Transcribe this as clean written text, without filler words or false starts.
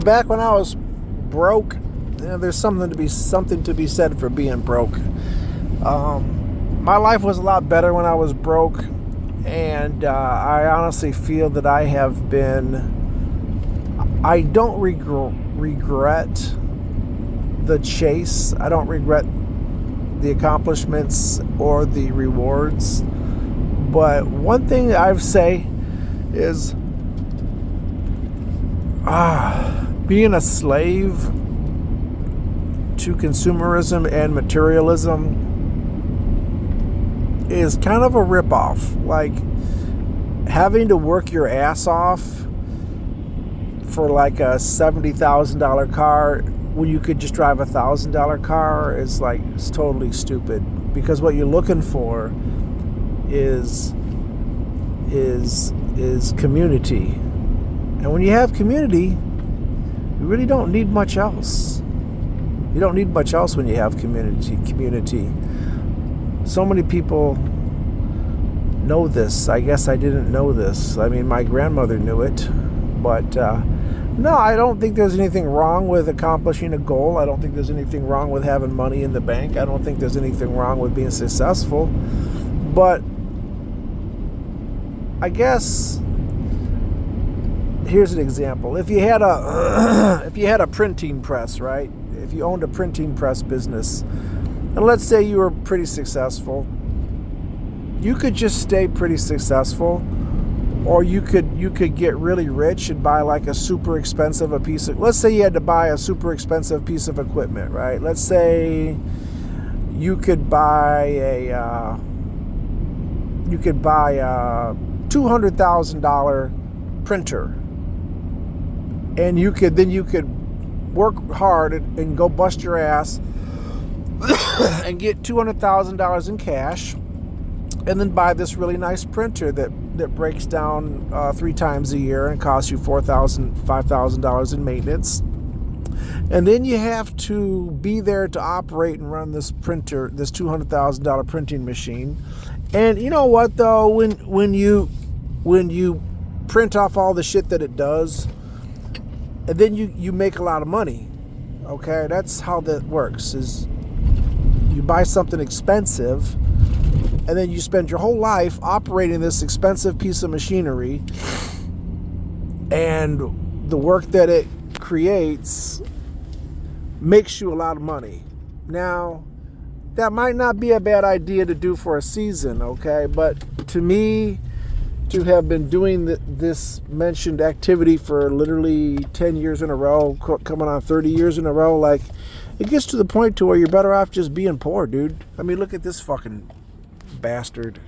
Back when I was broke, there's something to be said for being broke. My life was a lot better when I was broke, and I honestly feel that I don't regret the chase. I don't regret the accomplishments or the rewards. But one thing I say is being a slave to consumerism and materialism is kind of a ripoff. Like having to work your ass off for like a $70,000 car when you could just drive $1,000 car is it's totally stupid. Because what you're looking for is community. And when you have community, you really don't need much else. You don't need much else when you have community. So many people know this. I guess I didn't know this. I mean, my grandmother knew it. But no, I don't think there's anything wrong with accomplishing a goal. I don't think there's anything wrong with having money in the bank. I don't think there's anything wrong with being successful. But I guess here's an example. If you had a printing press, right? If you owned a printing press business, and let's say you were pretty successful, you could just stay pretty successful, or you could get really rich and buy like a super expensive let's say you had to buy a super expensive piece of equipment, right? Let's say you could buy a $200,000 printer, and you could work hard and go bust your ass and get $200,000 in cash, and then buy this really nice printer that breaks down 3 times a year and costs you $5,000 in maintenance. And then you have to be there to operate and run this printer, this $200,000 printing machine. And you know what though, when you print off all the shit that it does, and then you make a lot of money. Okay, that's how that works. Is you buy something expensive, and then you spend your whole life operating this expensive piece of machinery, and the work that it creates makes you a lot of money. Now, that might not be a bad idea to do for a season, okay? But to me, to have been doing this mentioned activity for literally 10 years in a row, coming on 30 years in a row, it gets to the point to where you're better off just being poor, dude. I mean, look at this fucking bastard.